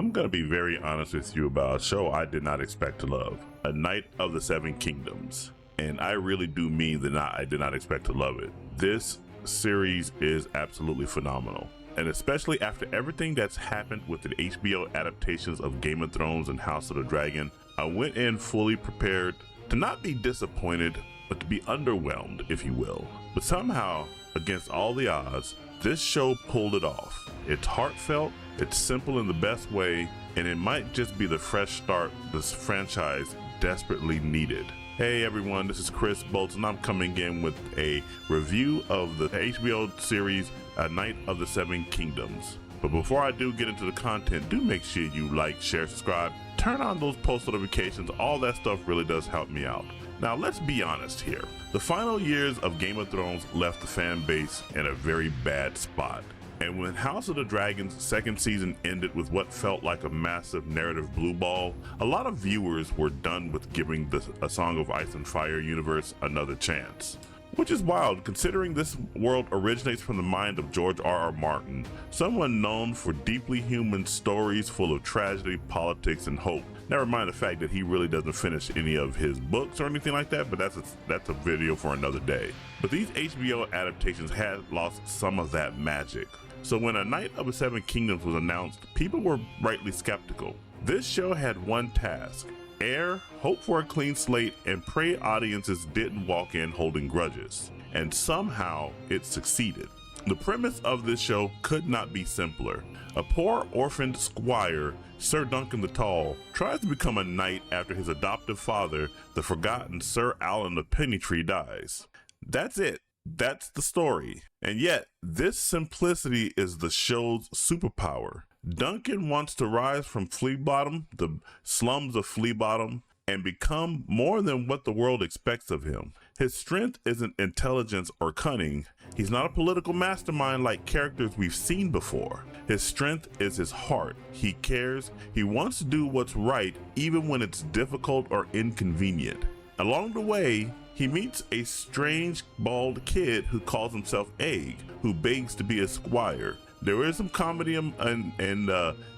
I'm gonna be very honest with you about a show I did not expect to love, A Knight of the Seven Kingdoms. And I really do mean that I did not expect to love it. This series is absolutely phenomenal. And especially after everything that's happened with the HBO adaptations of Game of Thrones and House of the Dragon, I went in fully prepared to not be disappointed, but to be underwhelmed, if you will. But somehow, against all the odds, this show pulled it off. It's heartfelt, it's simple in the best way, and it might just be the fresh start this franchise desperately needed. Hey everyone, this is Chris Bolton. I'm coming in with a review of the HBO series A Knight of the Seven Kingdoms. But before I do get into the content, do make sure you like, share, subscribe, turn on those post notifications. All that stuff really does help me out. Now let's be honest here. The final years of Game of Thrones left the fan base in a very bad spot. And when House of the Dragon's second season ended with what felt like a massive narrative blue ball, a lot of viewers were done with giving the A Song of Ice and Fire universe another chance. Which is wild, considering this world originates from the mind of George R.R. Martin, someone known for deeply human stories full of tragedy, politics, and hope. Never mind the fact that he really doesn't finish any of his books or anything like that, but that's a video for another day. But these HBO adaptations had lost some of that magic. So when A Knight of the Seven Kingdoms was announced, people were rightly skeptical. This show had one task: air, hope for a clean slate, and pray audiences didn't walk in holding grudges. And somehow it succeeded. The premise of this show could not be simpler. A poor orphaned squire, Sir Duncan the Tall, tries to become a knight after his adoptive father, the forgotten Sir Alan of Pennytree, dies. That's it. That's the story. And yet, this simplicity is the show's superpower. Duncan wants to rise from Flea Bottom, the slums of Flea Bottom, and become more than what the world expects of him. His strength isn't intelligence or cunning. He's not a political mastermind like characters we've seen before. His strength is his heart. He cares. He wants to do what's right, even when it's difficult or inconvenient. Along the way, he meets a strange bald kid who calls himself Egg, who begs to be a squire. There is some comedy and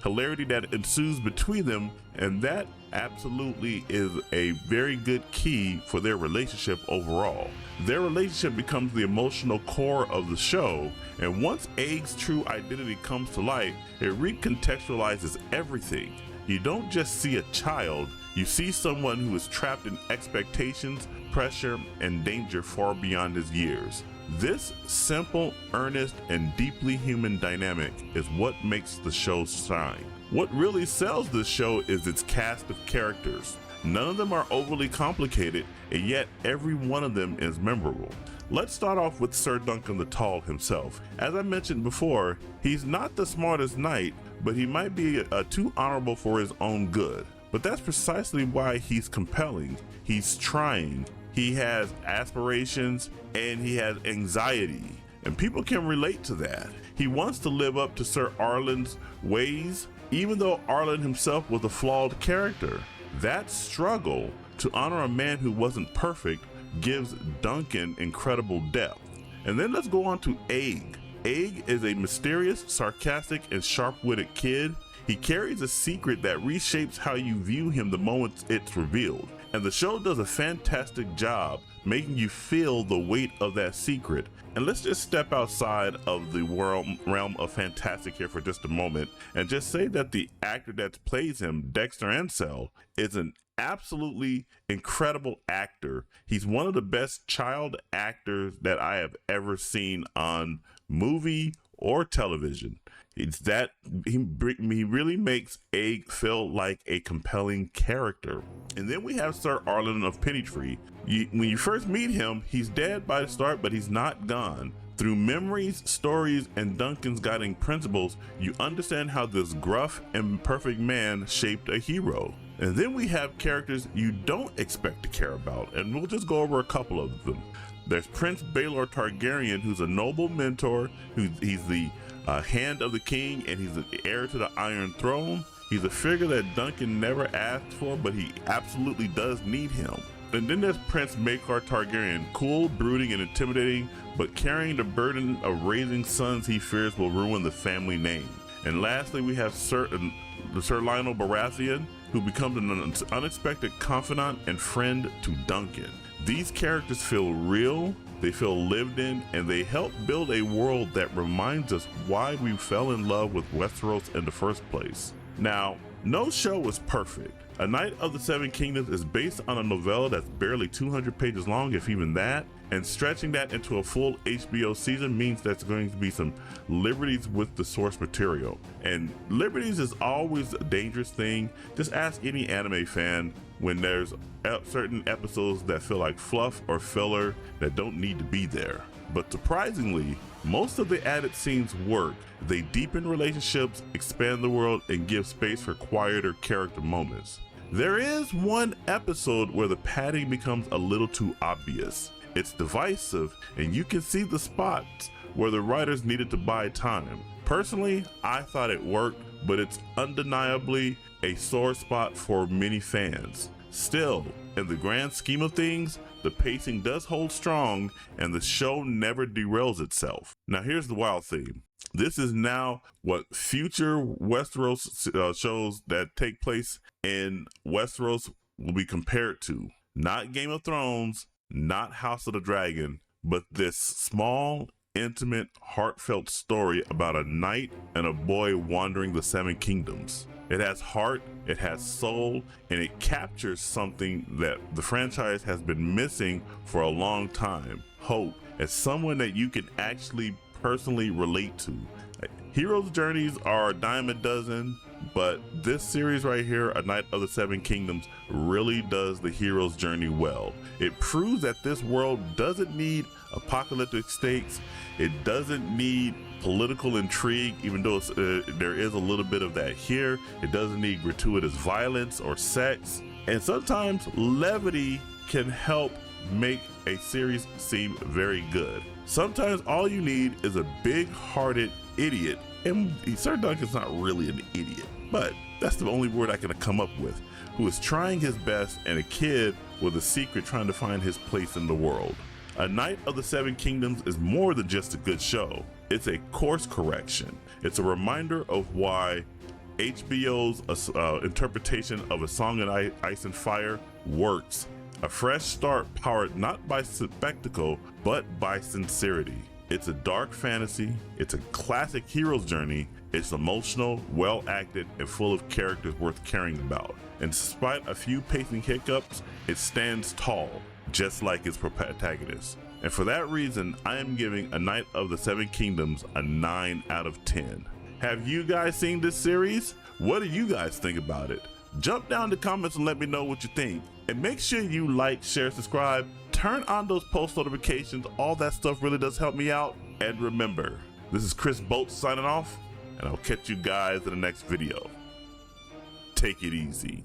hilarity that ensues between them, and that absolutely is a very good key for their relationship overall. Their relationship becomes the emotional core of the show, and once Egg's true identity comes to life, it recontextualizes everything. You don't just see a child, you see someone who is trapped in expectations, pressure, and danger far beyond his years. This simple, earnest, and deeply human dynamic is what makes the show shine. What really sells this show is its cast of characters. None of them are overly complicated, and yet every one of them is memorable. Let's start off with Sir Duncan the Tall himself. As I mentioned before, he's not the smartest knight, but he might be too honorable for his own good. But that's precisely why he's compelling. He's trying. He has aspirations and he has anxiety, and people can relate to that. He wants to live up to Sir Arlen's ways, even though Arlen himself was a flawed character. That struggle to honor a man who wasn't perfect gives Duncan incredible depth. And then let's go on to Egg. Egg is a mysterious, sarcastic, and sharp-witted kid. He carries a secret that reshapes how you view him the moment it's revealed. And the show does a fantastic job making you feel the weight of that secret. And let's just step outside of the realm of fantastic here for just a moment and just say that the actor that plays him, Dexter Ansel, is an absolutely incredible actor. He's one of the best child actors that I have ever seen on movie or television. It's that he really makes Egg feel like a compelling character. And then we have Sir Arlen of Pennytree. When you first meet him, he's dead by the start, but he's not gone. Through memories, stories, and Duncan's guiding principles, you understand how this gruff and perfect man shaped a hero. And then we have characters you don't expect to care about, and we'll just go over a couple of them. There's Prince Baelor Targaryen, who's a noble mentor, he's the hand of the king, and he's the heir to the Iron Throne. He's a figure that Duncan never asked for, but he absolutely does need him. And then there's Prince Maekar Targaryen, cool, brooding, and intimidating, but carrying the burden of raising sons he fears will ruin the family name. And lastly, we have Sir Lionel Baratheon, who becomes an unexpected confidant and friend to Duncan. These characters feel real, they feel lived in, and they help build a world that reminds us why we fell in love with Westeros in the first place. Now, no show is perfect. A Knight of the Seven Kingdoms is based on a novella that's barely 200 pages long, if even that, and stretching that into a full HBO season means there's going to be some liberties with the source material. And liberties is always a dangerous thing. Just ask any anime fan when there's certain episodes that feel like fluff or filler that don't need to be there. But surprisingly, most of the added scenes work. They deepen relationships, expand the world, and give space for quieter character moments. There is one episode where the padding becomes a little too obvious. It's divisive, and you can see the spots where the writers needed to buy time. Personally, I thought it worked, but it's undeniably a sore spot for many fans. Still, in the grand scheme of things, the pacing does hold strong, and the show never derails itself. Now here's the wild thing. This is now what future Westeros shows that take place in Westeros will be compared to. Not Game of Thrones, not House of the Dragon, but this small, intimate, heartfelt story about a knight and a boy wandering the Seven Kingdoms. It has heart, it has soul, and it captures something that the franchise has been missing for a long time: hope, as someone that you can actually personally relate to. Heroes' journeys are a dime a dozen, but this series right here, A Knight of the Seven Kingdoms, really does the hero's journey well. It proves that this world doesn't need apocalyptic stakes. It doesn't need political intrigue, even though there is a little bit of that here. It doesn't need gratuitous violence or sex. And sometimes levity can help make a series seem very good. Sometimes all you need is a big-hearted idiot, and Sir Duncan's not really an idiot, but that's the only word I can come up with, who is trying his best, and a kid with a secret trying to find his place in the world. A Knight of the Seven Kingdoms is more than just a good show. It's a course correction. It's a reminder of why HBO's interpretation of A Song in Ice and Fire works. A fresh start powered not by spectacle, but by sincerity. It's a dark fantasy, it's a classic hero's journey, it's emotional, well acted, and full of characters worth caring about. And despite a few pacing hiccups, it stands tall, just like its protagonist. And for that reason, I am giving A Knight of the Seven Kingdoms a 9 out of 10. Have you guys seen this series? What do you guys think about it? Jump down in the comments and let me know what you think. And make sure you like, share, subscribe, turn on those post notifications. All that stuff really does help me out. And remember, this is Chris Boats signing off, and I'll catch you guys in the next video. Take it easy.